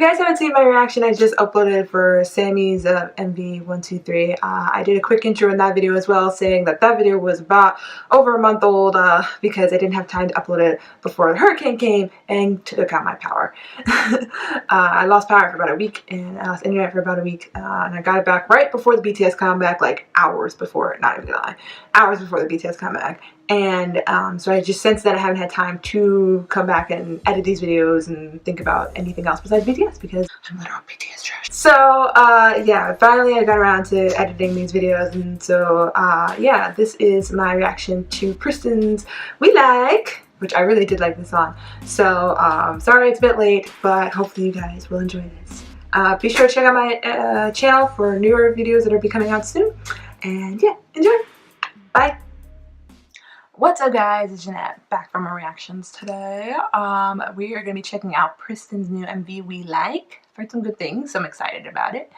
you guys haven't seen my reaction I just uploaded for Sammy's MV123, I did a quick intro in that video as well, saying that that video was about over a month old because I didn't have time to upload it before the hurricane came and took out my power. I lost power for about a week and I lost internet for about a week, and I got it back right before the BTS comeback, like hours before, not even gonna lie, hours before the BTS comeback. And so I just, since then, I haven't had time to come back and edit these videos and think about anything else besides BTS because I'm literal BTS trash. So yeah, finally I got around to editing these videos, and so yeah, this is my reaction to Pristin's We Like, which I really did like this song. So sorry it's a bit late, but hopefully you guys will enjoy this. Be sure to check out my channel for newer videos that will be coming out soon. And yeah, enjoy. Bye. What's up guys, it's Jeanette back from our reactions today. We are going to be checking out Pristin's new MV We Like. I've heard some good things, so I'm excited about it.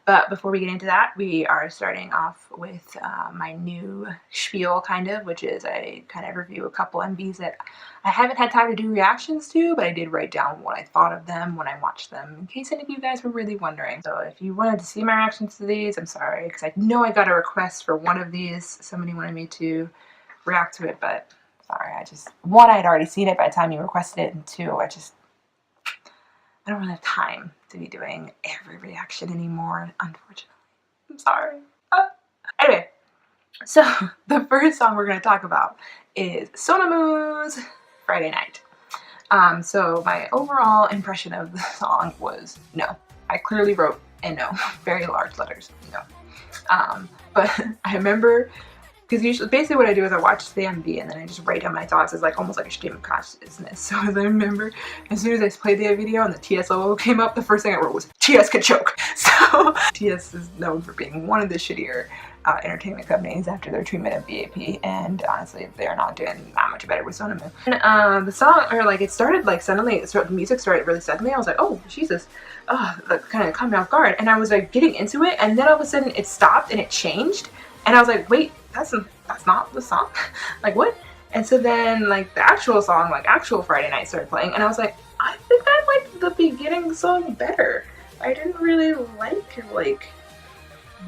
But before we get into that, we are starting off with my new spiel kind of, which is I kind of review a couple MVs that I haven't had time to do reactions to, but I did write down what I thought of them when I watched them, in case any of you guys were really wondering. So if you wanted to see my reactions to these, I'm sorry, because I know I got a request for one of these. Somebody wanted me to react to it, but sorry, one, I had already seen it by the time you requested it, and two, I don't really have time to be doing every reaction anymore, unfortunately. I'm sorry. Anyway, so the first song we're going to talk about is Sonamoo's Friday Night. So my overall impression of the song was no. I clearly wrote and no, very large letters, no. But I remember, because usually, basically what I do is I watch the MV and then I just write down my thoughts as like almost like a stream of consciousness. So as I remember, as soon as I played the video and the TS logo came up, the first thing I wrote was TS could choke. So TS is known for being one of the shittier entertainment companies after their treatment of BAP, and honestly they're not doing that much better with Sonamoo. And the song, or like it started like suddenly, the music started really suddenly. I was like, oh Jesus, like kind of caught me off guard, and I was like getting into it, and then all of a sudden it stopped and it changed, and I was like, wait, that's not the song. Like what? And so then like the actual song, like actual Friday Night, started playing, and I was like, I think I liked the beginning song better. I didn't really like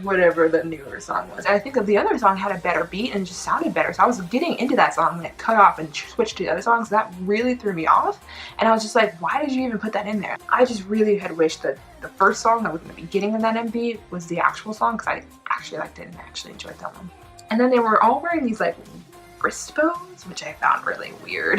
whatever the newer song was. I think that the other song had a better beat and just sounded better. So I was getting into that song when it cut off and switched to the other songs. That really threw me off. And I was just like, why did you even put that in there? I just really had wished that the first song that was in the beginning of that MV was the actual song, because I actually liked it and actually enjoyed that one. And then they were all wearing these like wrist bones, which I found really weird.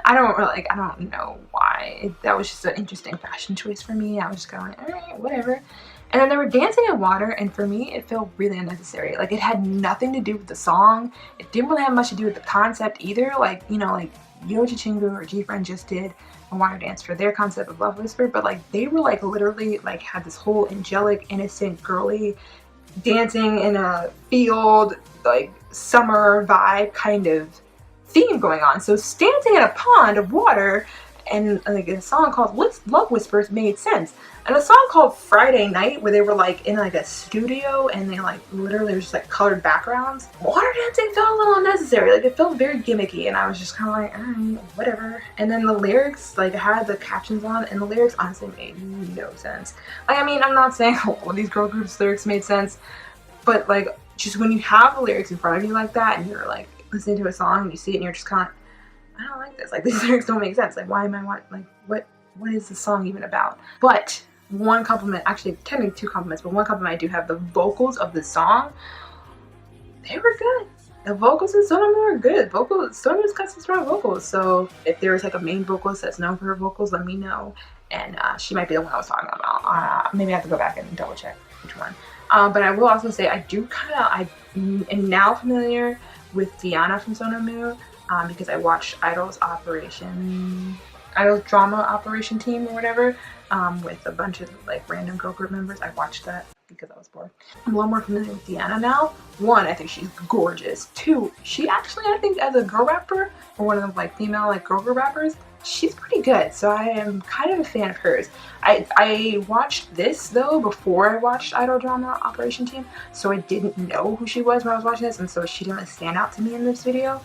I don't know why. That was just an interesting fashion choice for me. I was just kind of like, all right, whatever. And then they were dancing in water, and for me, it felt really unnecessary. Like, it had nothing to do with the song. It didn't really have much to do with the concept either. Like, you know, like Yoji Chingu or G-Friend just did a water dance for their concept of Love Whisper, but like, they were like literally like had this whole angelic, innocent, girly dancing in a field, like summer vibe kind of theme going on. So dancing in a pond of water and like a song called Love Whispers made sense. And a song called Friday Night, where they were like in like a studio and they like literally just like colored backgrounds. Water dancing felt a little unnecessary. Like it felt very gimmicky, and I was just kind of like, alright, whatever. And then the lyrics, like I had the captions on, and the lyrics honestly made no sense. Like, I mean, I'm not saying all these girl groups' lyrics made sense, but like just when you have the lyrics in front of you like that and you're like listening to a song and you see it and you're just kind of, I don't like this. Like, these lyrics don't make sense. Like, why am I like, what is the song even about? But one compliment, actually technically two compliments, but one compliment I do have: the vocals of the song, they were good. The vocals in Sonamoo are good. Sonamoo's got some strong vocals. So if there's like a main vocalist that's known for her vocals, let me know. And she might be the one I was talking about. Maybe I have to go back and double check which one. But I will also say I am now familiar with Diana from Sonamoo, because I watched Idol's drama operation team or whatever, with a bunch of like random girl group members. I watched that because I was bored. I'm a lot more familiar with Diana now. One, I think she's gorgeous. Two, she actually, I think as a girl rapper, or one of the like female like girl group rappers, she's pretty good. So I am kind of a fan of hers. I watched this though before I watched Idol Drama Operation Team, so I didn't know who she was when I was watching this, and so she didn't really stand out to me in this video.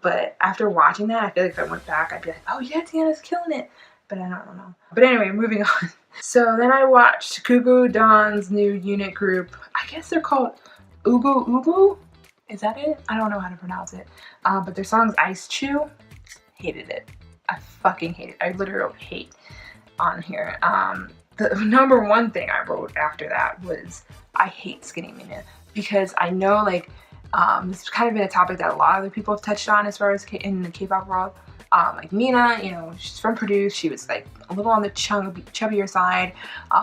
But after watching that, I feel like if I went back, I'd be like, oh yeah, Tiana's killing it. but I don't know. But anyway, moving on. So then I watched Gugu Don's new unit group. I guess they're called Ogu Ogu? Is that it? I don't know how to pronounce it. But their song's Ice Chew. Hated it. I fucking hate it. I literally hate on here. The number one thing I wrote after that was I hate Skinny Mina, because I know like this has kind of been a topic that a lot of other people have touched on as far as in the K-pop world. Like Mina, you know, she's from Produce. She was like a little on the chubbier side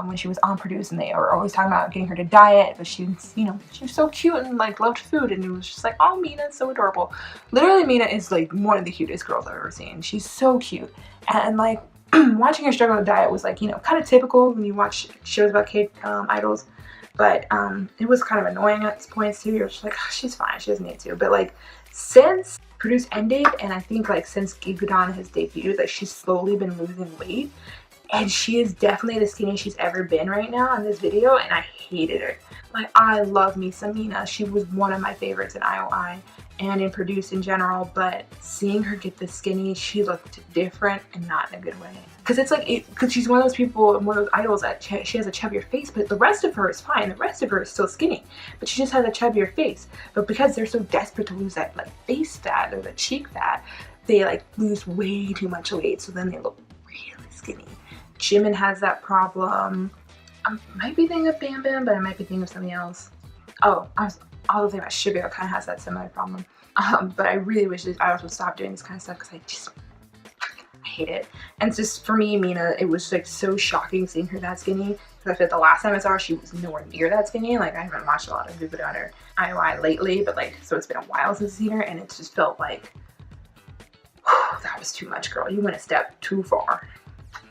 when she was on Produce, and they were always talking about getting her to diet. But she was, you know, she was so cute and like loved food, and it was just like, oh, Mina, it's so adorable. Literally, Mina is like one of the cutest girls I've ever seen. She's so cute, and like watching her struggle with diet was like, you know, kind of typical when you watch shows about idols. But it was kind of annoying at points too. You're just like, oh, she's fine, she doesn't need to. But like since Produce ended, and I think like since Gugu Don has debuted, like she's slowly been losing weight, and she is definitely the skinniest she's ever been right now in this video, and I hated her. Like, I love me some Mina. She was one of my favorites in IOI and in Produce in general, but seeing her get this skinny, she looked different and not in a good way. Because it's like, because she's one of those people, one of those idols that she has a chubbier face, but the rest of her is fine. The rest of her is still skinny, but she just has a chubbier face. But because they're so desperate to lose that like face fat or the cheek fat, they like lose way too much weight, so then they look really skinny. Jimin has that problem. I might be thinking of Bam Bam, but I might be thinking of something else. Oh, I was also thinking about Sugar, kind of has that similar problem. But I really wish these idols would stop doing this kind of stuff, because I hate it. And it's just, for me, Mina, it was like so shocking seeing her that skinny. Because I feel like the last time I saw her, she was nowhere near that skinny. Like, I haven't watched a lot of Gugu Don or IOI lately, but like, so it's been a while since I've seen her, and it just felt like, whew, that was too much, girl. You went a step too far.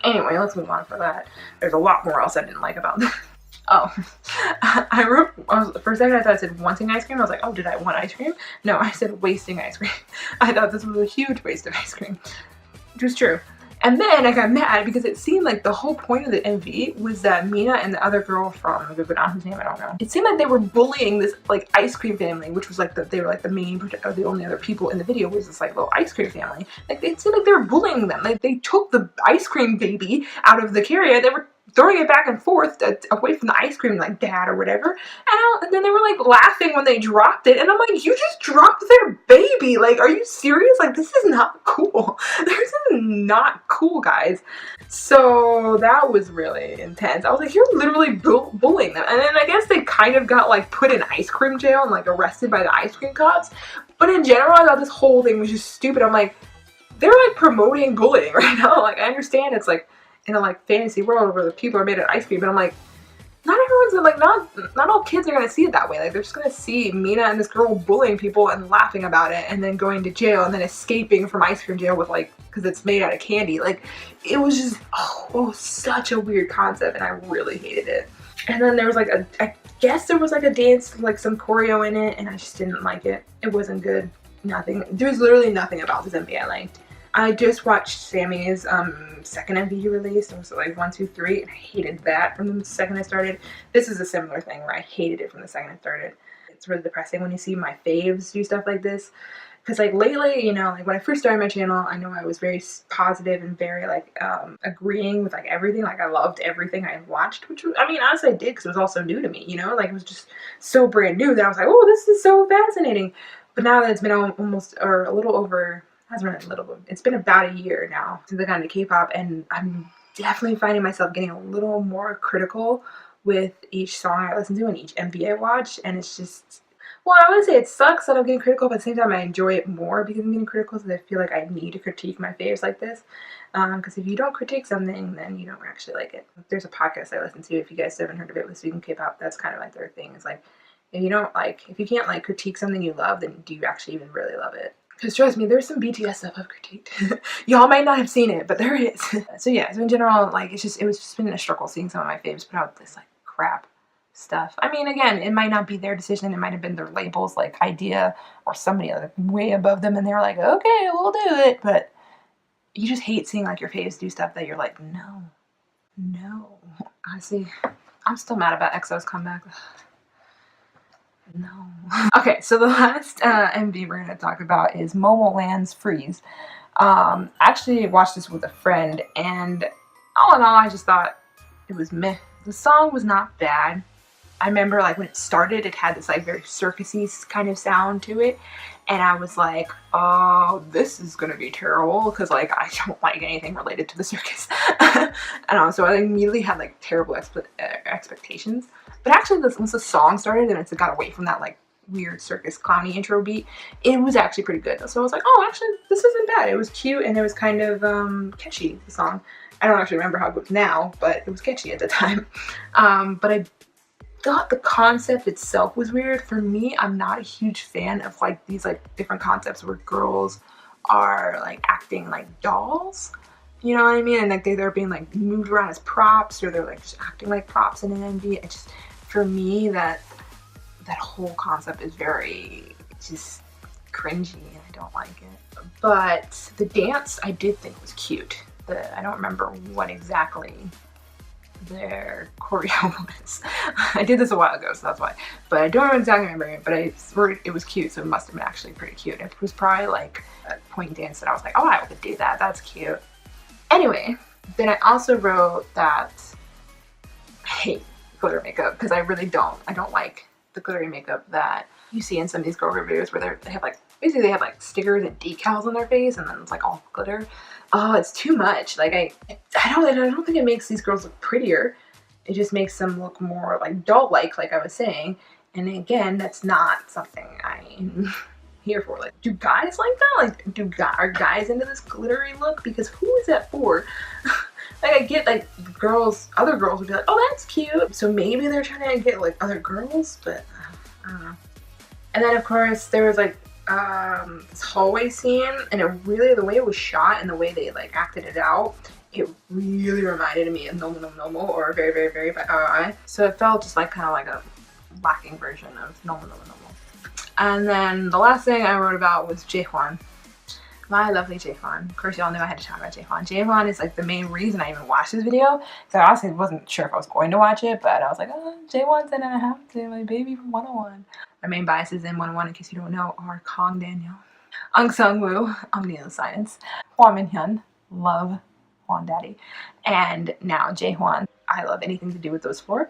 Anyway, let's move on for that. There's a lot more else I didn't like about this. Oh, for a second I thought I said wanting ice cream. I was like, oh, did I want ice cream? No, I said wasting ice cream. I thought this was a huge waste of ice cream, which was true. And then I got mad because it seemed like the whole point of the MV was that Mina and the other girl from Gugu Don, whose name I don't know, it seemed like they were bullying this like ice cream family, which was like they were like the main, or the only other people in the video was this like little ice cream family. Like, it seemed like they were bullying them. Like, they took the ice cream baby out of the carrier. They were throwing it back and forth away from the ice cream, like dad or whatever. And then they were like laughing when they dropped it. And I'm like, you just dropped their baby. Like, are you serious? Like, this is not cool. This is not cool, guys. So that was really intense. I was like, you're literally bullying them. And then I guess they kind of got like put in ice cream jail and like arrested by the ice cream cops. But in general, I thought this whole thing was just stupid. I'm like, they're like promoting bullying right now. Like, I understand it's like in a like fantasy world where the people are made of ice cream, but I'm like, not everyone's gonna, like, not all kids are gonna see it that way. Like, they're just gonna see Mina and this girl bullying people and laughing about it, and then going to jail, and then escaping from ice cream jail with like, because it's made out of candy. Like, it was just such a weird concept, and I really hated it. And then there was like I guess there was like a dance, like some choreo in it, and I just didn't like it. It wasn't good. Nothing. There's literally nothing about this MV I liked. I just watched Sammy's second MV he released. It was like 1, 2, 3, and I hated that from the second I started. This is a similar thing where I hated it from the second I started. It's really depressing when you see my faves do stuff like this. Because like lately, you know, like when I first started my channel, I know I was very positive and very like agreeing with like everything. Like, I loved everything I watched, which, I mean, honestly I did, because it was all so new to me, you know? Like, it was just so brand new that I was like, oh, this is so fascinating. But now that it's been almost, or a little over, it's been about a year now since I got into K-pop, and I'm definitely finding myself getting a little more critical with each song I listen to and each MV I watch. And it's just, well, I wouldn't say it sucks that I'm getting critical, but at the same time I enjoy it more because I'm getting critical, because I feel like I need to critique my faves like this. Because if you don't critique something, then you don't actually like it. There's a podcast I listen to, if you guys haven't heard of it, with Speaking K-pop, that's kind of like their thing. It's like, if you can't like critique something you love, then do you actually even really love it? Because trust me, there's some BTS stuff I've critiqued. Y'all might not have seen it, but there is. So yeah, so in general, like, it was just been a struggle seeing some of my faves put out this like crap stuff. I mean, again, it might not be their decision. It might have been their label's like idea, or somebody like way above them, and they're like, okay, we'll do it. But you just hate seeing like your faves do stuff that you're like, no. Honestly, I'm still mad about EXO's comeback. No. Okay, so the last MV we're going to talk about is Momoland's Freeze. I actually watched this with a friend, and all in all, I just thought it was meh. The song was not bad. I remember like when it started, it had this like very circusy kind of sound to it, and I was like, oh, this is gonna be terrible, because like I don't like anything related to the circus. And so I immediately had like terrible expectations. But actually, once the song started and it got away from that like weird circus clowny intro beat, it was actually pretty good. So I was like, oh, actually this isn't bad. It was cute, and it was kind of catchy, the song. I don't actually remember how it goes now, but it was catchy at the time. But I thought the concept itself was weird. For me, I'm not a huge fan of like these like different concepts where girls are like acting like dolls, you know what I mean, and like they're being like moved around as props, or they're like just acting like props in an MV. It just, for me, that whole concept is very just cringy, and I don't like it. But the dance I did think was cute. I don't remember what exactly their choreo was. I did this a while ago, so that's why. But I don't exactly remember it, but it was cute, so it must have been actually pretty cute. It was probably like a point dance that I was like, oh, I would do that. That's cute. Anyway, then I also wrote that I hate glitter makeup, because I don't like the glittery makeup that you see in some of these girl group videos where they have like, basically they have like stickers and decals on their face, and then it's like all glitter. Oh, it's too much. Like I don't think it makes these girls look prettier. It just makes them look more like doll-like I was saying. And again, that's not something I'm here for. Like, do guys like that? Like, are guys into this glittery look? Because who is that for? Like, I get like other girls would be like, oh, that's cute. So maybe they're trying to get like other girls, but I don't know. And then of course there was like this hallway scene, and it really, the way it was shot and the way they like acted it out, it really reminded me of Nomo or Very Very Very by IRMA. So it felt just like kind of like a lacking version of Nomo. And then the last thing I wrote about was Jaehwan. My lovely Jaehwan. Of course, y'all knew I had to talk about Jaehwan. Jaehwan is like the main reason I even watched this video. So I honestly wasn't sure if I was going to watch it, but I was like, oh, Jaehwan's in it, I have to, my baby from 101. My main biases in 101, in case you don't know, are Kong Daniel, Aung Sung-woo, Neil Science, Hwa Min-hyun, love Hwan Daddy, and now Jaehwan. I love anything to do with those four.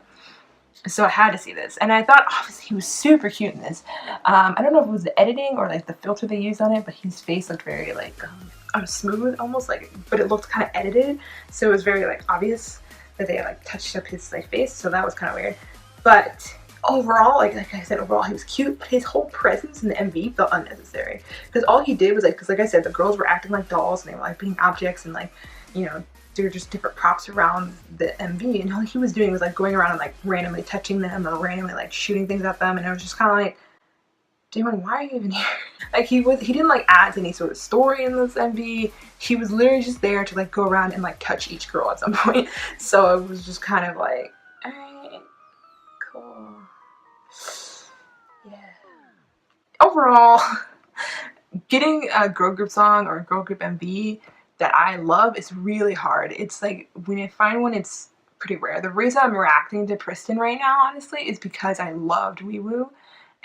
So I had to see this, and I thought obviously he was super cute in this. I don't know if it was the editing or like the filter they used on it, but his face looked very like smooth almost, like, but it looked kind of edited, so it was very like obvious that they like touched up his like face, so that was kind of weird. But overall, like I said, overall he was cute, but his whole presence in the MV felt unnecessary, because all he did was like, because like I said, the girls were acting like dolls, and they were like being objects, and like, you know, they were just different props around the MV, and all he was doing was like going around and like randomly touching them or randomly like shooting things at them, and I was just kind of like, Damon, why are you even here? Like he didn't like add to any sort of story in this MV. He was literally just there to like go around and like touch each girl at some point. So it was just kind of like, alright, cool. Yeah. Overall, getting a girl group song or a girl group MV that I love is really hard. It's like, when I find one, it's pretty rare. The reason I'm reacting to Pristin right now, honestly, is because I loved Heyyyyy,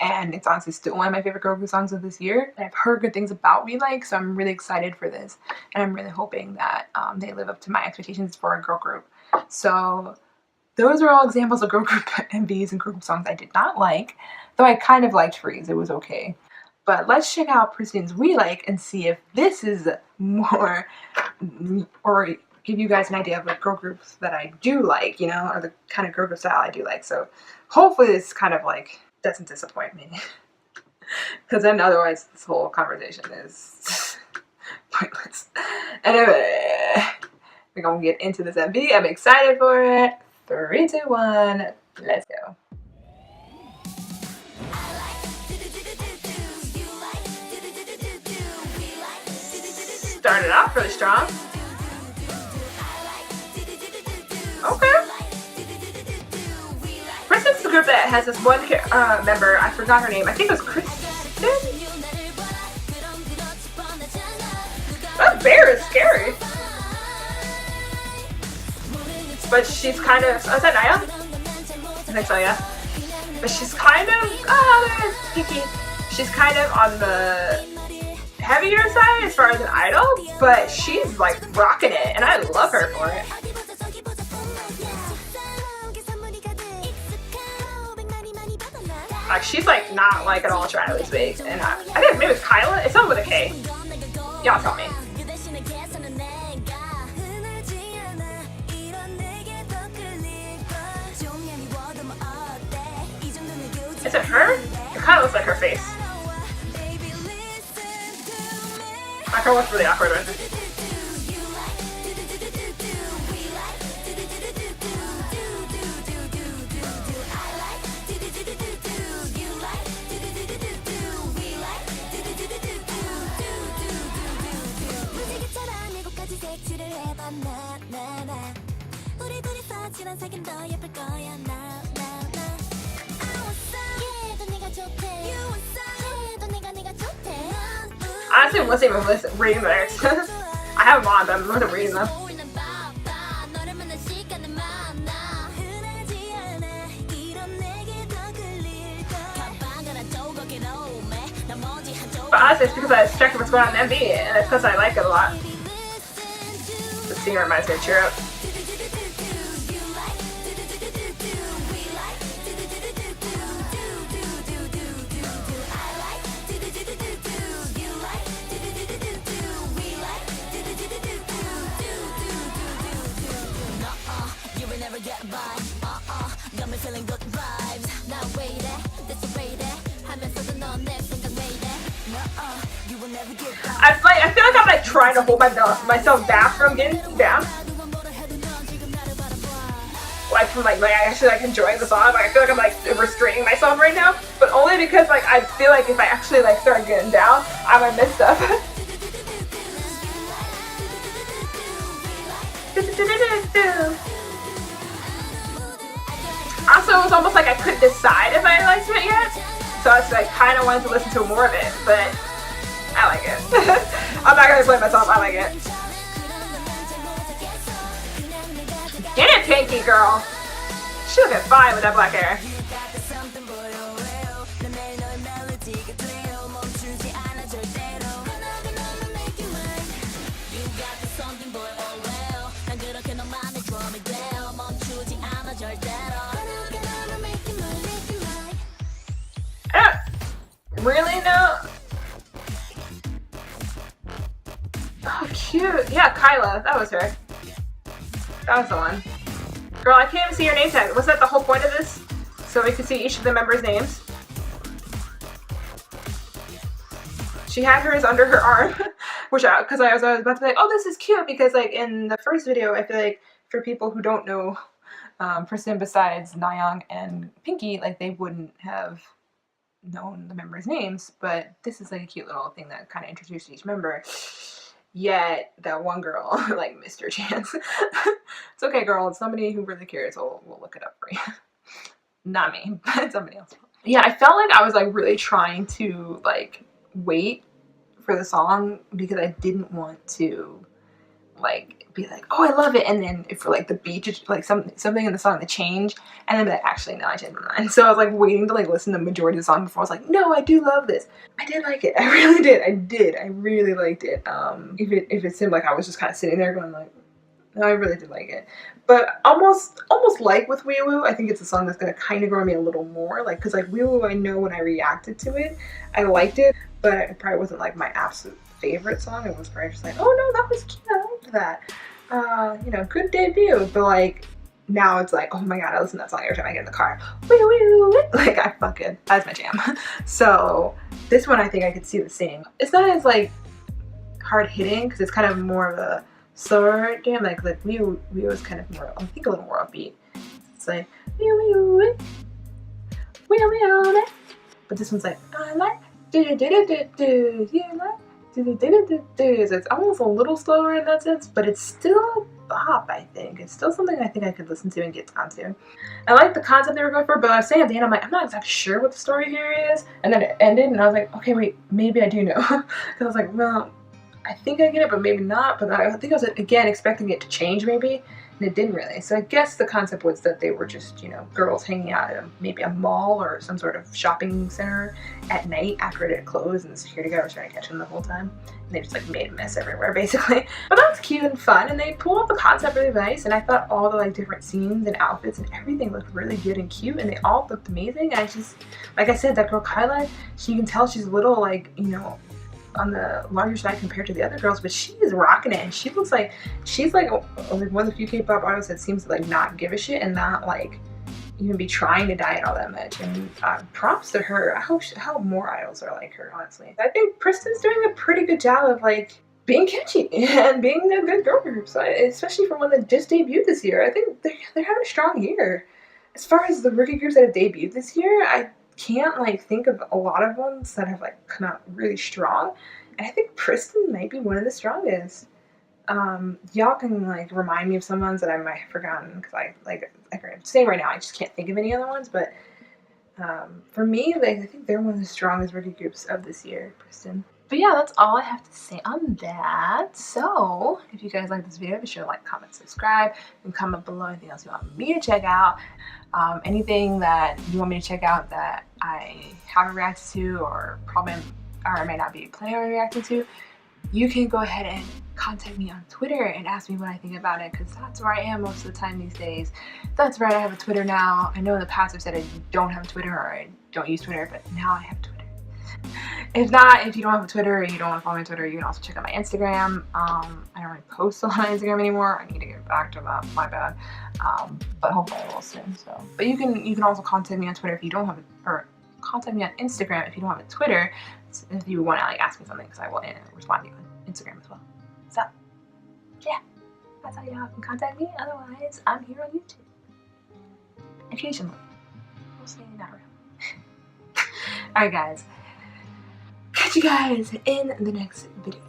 and it's honestly still one of my favorite girl group songs of this year. And I've heard good things about Heyyyyy, so I'm really excited for this, and I'm really hoping that they live up to my expectations for a girl group. So those are all examples of girl group MVs and girl group songs I did not like, though I kind of liked Freeze. It was okay. But let's check out Pristin's Heyyyyy and see if this is more, or give you guys an idea of like girl groups that I do like, you know, or the kind of girl group style I do like. So hopefully this kind of like doesn't disappoint me, because then otherwise this whole conversation is pointless. Anyway, we're gonna get into this MV. I'm excited for it. 3, 2, 1, let's go. Started off really strong. Okay. Pristin's the group that has this one member, I forgot her name, I think it was Pristin? That bear is scary. But she's kind of, oh, is that Naya? I think so, yeah. But she's kind of, there's Kiki. She's kind of on the heavier side as far as an idol, but she's like rocking it, and I love her for it. Like, she's like not like at all trying to lose weight, and I think maybe it's Kyla. It's something with a K. Y'all tell me. Is it her? It kind of looks like her face. My girl looks really awkward with it. Honestly, I wasn't even reading the lyrics. I have them on, but I'm not reading them. But honestly, it's because I was checking what's going on in MV, and it's because I like it a lot. The scene reminds me of Cheer Up. I feel like I'm like trying to hold myself back from getting down. Like from like I actually like enjoying the song. Like I feel like I'm like restraining myself right now, but only because like I feel like if I actually like start getting down, I might miss stuff. Also, it was almost like I couldn't decide if I liked it yet, so I was like kind of wanted to listen to more of it, but I like it. I'm not gonna blame myself. I like it. Get it, Pinky girl. She looking fine with that black hair. Really? No. Oh, cute. Yeah, Kyla. That was her. That was the one. Girl, I can't even see your name tag. Was that the whole point of this? So we could see each of the members' names? She had hers under her arm. Which, because I was about to be like, oh, this is cute. Because, like, in the first video, I feel like for people who don't know Pristin besides Nayoung and Pinky, like, they wouldn't have known the members' names, but this is like a cute little thing that kind of introduced each member. Yet that one girl like missed her chance. It's okay, girl. It's somebody who really cares. We'll look it up for you. Not me, but somebody else. Yeah, I felt like I was like really trying to like wait for the song because I didn't want to like be like, oh, I love it, and then for like the beat, like something in the song to change, and then be like, actually no, I changed my mind. So I was like waiting to like listen to the majority of the song before I was like, no, I do love this. I did like it. I really did. I really liked it. If it seemed like I was just kind of sitting there going like, no, I really did like it. But almost like with Wee Woo, I think it's a song that's gonna kind of grow me a little more, like, because like Wee Woo, I know when I reacted to it, I liked it, but it probably wasn't like my absolute favorite song. It was probably just like, oh no, that was cute, I liked that. You know, good debut. But like now it's like, oh my god, I listen to that song every time I get in the car. Wee woo, wee. Like I fucking, that's my jam. So this one I think I could see the same. It's not as like hard hitting because it's kind of more of a slower jam. Like Wee Woo is kind of more, I think a little more upbeat. It's like wee woo, wee wee wee. But this one's like, I like do do do do you like. So it's almost a little slower in that sense, but it's still a bop, I think. It's still something I think I could listen to and get onto. I like the concept they were going for, but I was saying at the end, I'm like, I'm not exactly sure what the story here is. And then it ended, and I was like, okay, wait, maybe I do know. Because I was like, well, I think I get it, but maybe not. But I think I was, again, expecting it to change maybe. and it didn't really. So I guess the concept was that they were just, you know, girls hanging out at maybe a mall or some sort of shopping center at night after it had closed, and the security guard was trying to catch them the whole time. And they just like made a mess everywhere basically. But that's cute and fun, and they pulled off the concept really nice, and I thought all the like different scenes and outfits and everything looked really good and cute, and they all looked amazing. And I just, like I said, that girl Kyla, you can tell she's a little like, you know, on the larger side compared to the other girls, but she is rocking it, and she looks like she's like one of the few K-pop artists that seems to like not give a shit and not like even be trying to diet all that much. And props to her. I hope more idols are like her, honestly. I think Pristin's doing a pretty good job of like being catchy and being a good girl group, so especially for one that just debuted this year. I think they're having a strong year. As far as the rookie groups that have debuted this year, I can't like think of a lot of ones that have like come out really strong, and I think Pristin might be one of the strongest. Y'all can like remind me of some ones that I might have forgotten, because I'm saying right now I just can't think of any other ones, but for me, like, I think they're one of the strongest rookie groups of this year, Pristin. But yeah, that's all I have to say on that. So if you guys like this video, be sure to like, comment, subscribe, and comment below anything else you want me to check out. Anything that you want me to check out that I haven't reacted to, or I might not be planning on reacting to, you can go ahead and contact me on Twitter and ask me what I think about it, because that's where I am most of the time these days. That's right, I have a Twitter now. I know in the past I've said I don't have a Twitter or I don't use Twitter, but now I have Twitter. If you don't have a Twitter or you don't want to follow me on Twitter, you can also check out my Instagram. I don't really post a lot on Instagram anymore. I need to get back to that, my bad. But hopefully I will soon. So, but you can also contact me on Twitter if you don't have or contact me on Instagram if you don't have a Twitter, if you want to like ask me something, because I will respond to you on Instagram as well. So yeah, that's how y'all can contact me. Otherwise, I'm here on YouTube. Occasionally. Mostly not really. Alright guys. Catch you guys in the next video.